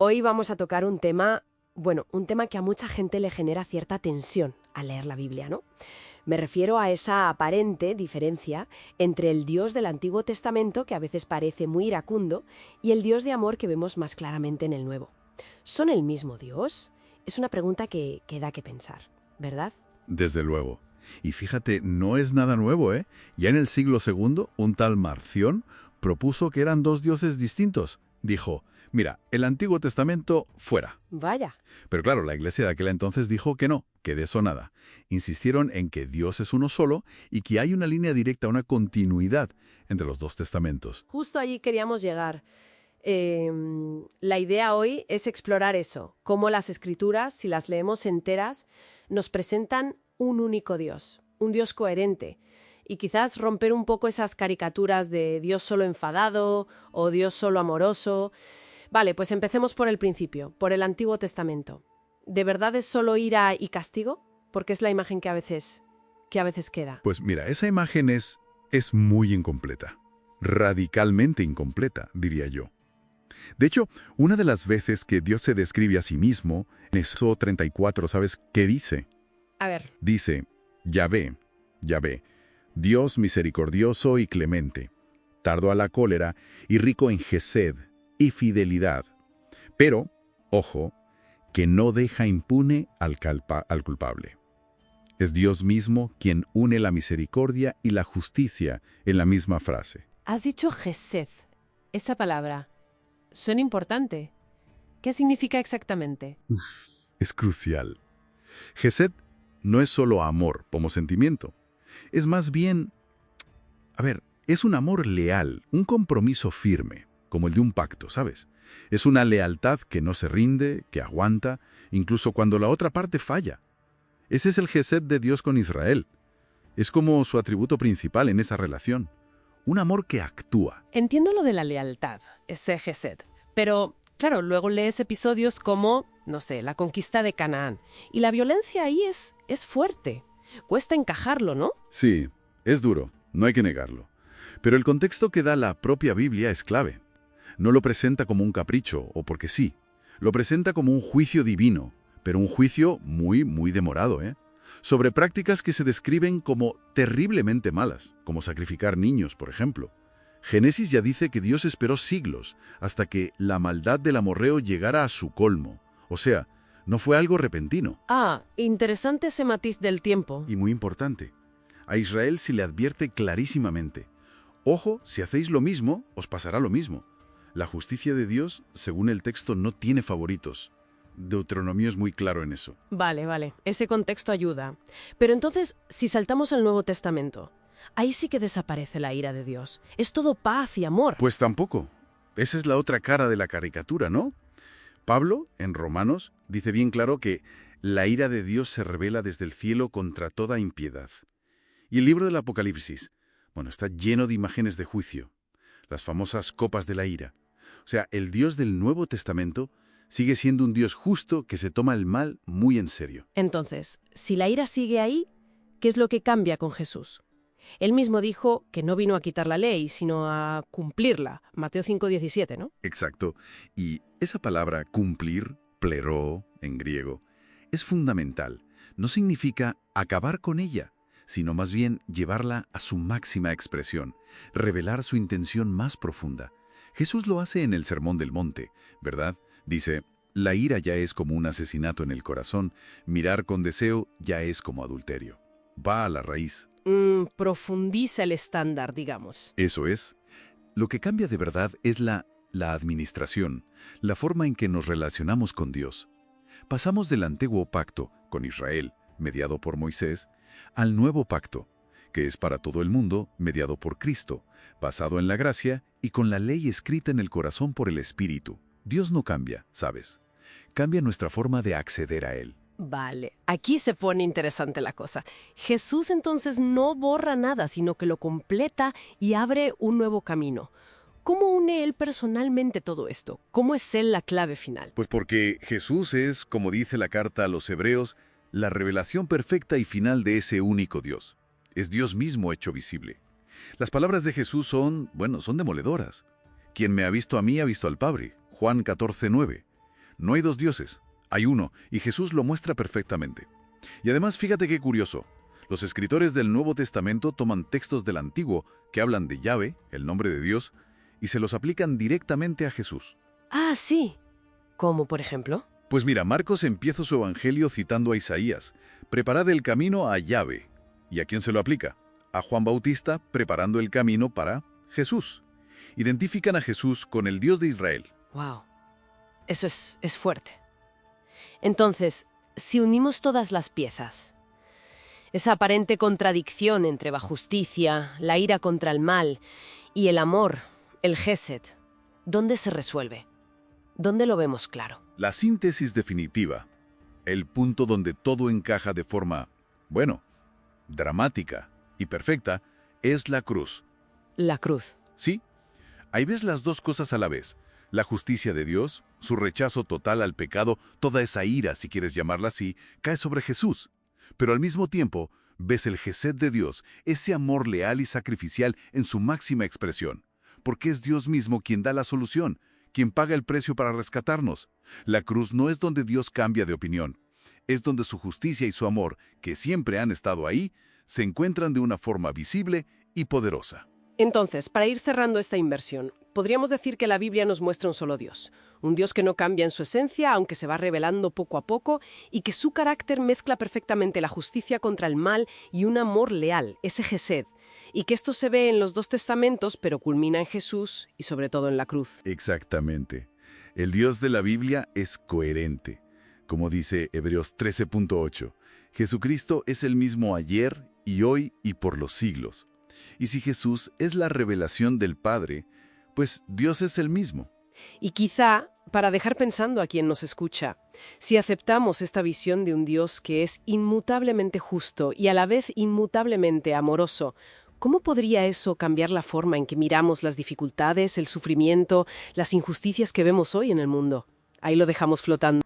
Hoy vamos a tocar un tema, un tema que a mucha gente le genera cierta tensión al leer la Biblia, ¿no? Me refiero a esa aparente diferencia entre el Dios del Antiguo Testamento, que a veces parece muy iracundo, y el Dios de amor que vemos más claramente en el Nuevo. ¿Son el mismo Dios? Es una pregunta que da que pensar, ¿verdad? Desde luego. Y fíjate, no es nada nuevo, ¿eh? Ya en el siglo II, un tal Marción propuso que eran dos dioses distintos. Dijo, mira, el Antiguo Testamento fuera. Vaya. Pero claro, la iglesia de aquel entonces dijo que no, que de eso nada. Insistieron en que Dios es uno solo y que hay una línea directa, una continuidad entre los dos testamentos. Justo allí queríamos llegar. La idea hoy es explorar eso, cómo las Escrituras, si las leemos enteras, nos presentan un único Dios, un Dios coherente, y quizás romper un poco esas caricaturas de Dios solo enfadado o Dios solo amoroso. Vale, pues empecemos por el principio, por el Antiguo Testamento. ¿De verdad es solo ira y castigo? Porque es la imagen que a veces queda. Pues mira, esa imagen es muy incompleta, radicalmente incompleta, diría yo. De hecho, una de las veces que Dios se describe a sí mismo, en Éxodo 34, ¿sabes qué dice? A ver. Dice, Yahvé, Dios misericordioso y clemente, tardo a la cólera y rico en gesed y fidelidad, pero, ojo, que no deja impune al culpable. Es Dios mismo quien une la misericordia y la justicia en la misma frase. Has dicho gesed. Esa palabra suena importante. ¿Qué significa exactamente? Es crucial. Gesed no es solo amor como sentimiento. Es más bien, es un amor leal, un compromiso firme, como el de un pacto, ¿sabes? Es una lealtad que no se rinde, que aguanta, incluso cuando la otra parte falla. Ese es el gesed de Dios con Israel. Es como su atributo principal en esa relación. Un amor que actúa. Entiendo lo de la lealtad, ese gesed. Pero, claro, luego lees episodios como, no sé, la conquista de Canaán. Y la violencia ahí es fuerte. Cuesta encajarlo, ¿no? Sí, es duro, no hay que negarlo. Pero el contexto que da la propia Biblia es clave. No lo presenta como un capricho o porque sí. Lo presenta como un juicio divino, pero un juicio muy, muy demorado, sobre prácticas que se describen como terriblemente malas, como sacrificar niños, por ejemplo. Génesis ya dice que Dios esperó siglos hasta que la maldad del amorreo llegara a su colmo. O sea, no fue algo repentino. Interesante ese matiz del tiempo. Y muy importante. A Israel se le advierte clarísimamente. Ojo, si hacéis lo mismo, os pasará lo mismo. La justicia de Dios, según el texto, no tiene favoritos. Deuteronomio es muy claro en eso. Vale. Ese contexto ayuda. Pero entonces, si saltamos al Nuevo Testamento, ahí sí que desaparece la ira de Dios. Es todo paz y amor. Pues tampoco. Esa es la otra cara de la caricatura, ¿no? Pablo, en Romanos, dice bien claro que la ira de Dios se revela desde el cielo contra toda impiedad. Y el libro del Apocalipsis, está lleno de imágenes de juicio. Las famosas copas de la ira. O sea, el Dios del Nuevo Testamento sigue siendo un Dios justo que se toma el mal muy en serio. Entonces, si la ira sigue ahí, ¿qué es lo que cambia con Jesús? Él mismo dijo que no vino a quitar la ley, sino a cumplirla. Mateo 5:17, ¿no? Exacto. Y esa palabra cumplir, pleró, en griego, es fundamental. No significa acabar con ella, sino más bien llevarla a su máxima expresión, revelar su intención más profunda. Jesús lo hace en el Sermón del Monte, ¿verdad? Dice, la ira ya es como un asesinato en el corazón, mirar con deseo ya es como adulterio. Va a la raíz. Profundiza el estándar, digamos. Eso es. Lo que cambia de verdad es la administración, la forma en que nos relacionamos con Dios. Pasamos del antiguo pacto con Israel, mediado por Moisés, al nuevo pacto, que es para todo el mundo, mediado por Cristo, basado en la gracia y con la ley escrita en el corazón por el Espíritu. Dios no cambia, ¿sabes? Cambia nuestra forma de acceder a Él. Vale, aquí se pone interesante la cosa. Jesús entonces no borra nada, sino que lo completa y abre un nuevo camino. ¿Cómo une Él personalmente todo esto? ¿Cómo es Él la clave final? Pues porque Jesús es, como dice la carta a los Hebreos, la revelación perfecta y final de ese único Dios. Es Dios mismo hecho visible. Las palabras de Jesús son demoledoras. Quien me ha visto a mí ha visto al Padre. Juan 14:9. No hay dos dioses, hay uno, y Jesús lo muestra perfectamente. Y además, fíjate qué curioso. Los escritores del Nuevo Testamento toman textos del Antiguo que hablan de Yahvé, el nombre de Dios, y se los aplican directamente a Jesús. Ah, sí. ¿Cómo, por ejemplo? Pues mira, Marcos empieza su evangelio citando a Isaías: preparad el camino a Yahvé. ¿Y a quién se lo aplica? A Juan Bautista, preparando el camino para Jesús. Identifican a Jesús con el Dios de Israel. Wow. Eso es fuerte. Entonces, si unimos todas las piezas, esa aparente contradicción entre la justicia, la ira contra el mal y el amor, el Gesed, ¿dónde se resuelve? ¿Dónde lo vemos claro? La síntesis definitiva, el punto donde todo encaja de forma, bueno, dramática y perfecta, es la cruz. La cruz. Sí, ahí ves las dos cosas a la vez. La justicia de Dios, su rechazo total al pecado, toda esa ira, si quieres llamarla así, cae sobre Jesús. Pero al mismo tiempo, ves el Gesed de Dios, ese amor leal y sacrificial en su máxima expresión. Porque es Dios mismo quien da la solución, quien paga el precio para rescatarnos. La cruz no es donde Dios cambia de opinión. Es donde su justicia y su amor, que siempre han estado ahí, se encuentran de una forma visible y poderosa. Entonces, para ir cerrando esta inversión, podríamos decir que la Biblia nos muestra un solo Dios. Un Dios que no cambia en su esencia, aunque se va revelando poco a poco, y que su carácter mezcla perfectamente la justicia contra el mal y un amor leal, ese Gesed. Y que esto se ve en los dos testamentos, pero culmina en Jesús y sobre todo en la cruz. Exactamente. El Dios de la Biblia es coherente. Como dice Hebreos 13.8, Jesucristo es el mismo ayer y hoy y por los siglos. Y si Jesús es la revelación del Padre, pues Dios es el mismo. Y quizá, para dejar pensando a quien nos escucha, si aceptamos esta visión de un Dios que es inmutablemente justo y a la vez inmutablemente amoroso, ¿cómo podría eso cambiar la forma en que miramos las dificultades, el sufrimiento, las injusticias que vemos hoy en el mundo? Ahí lo dejamos flotando.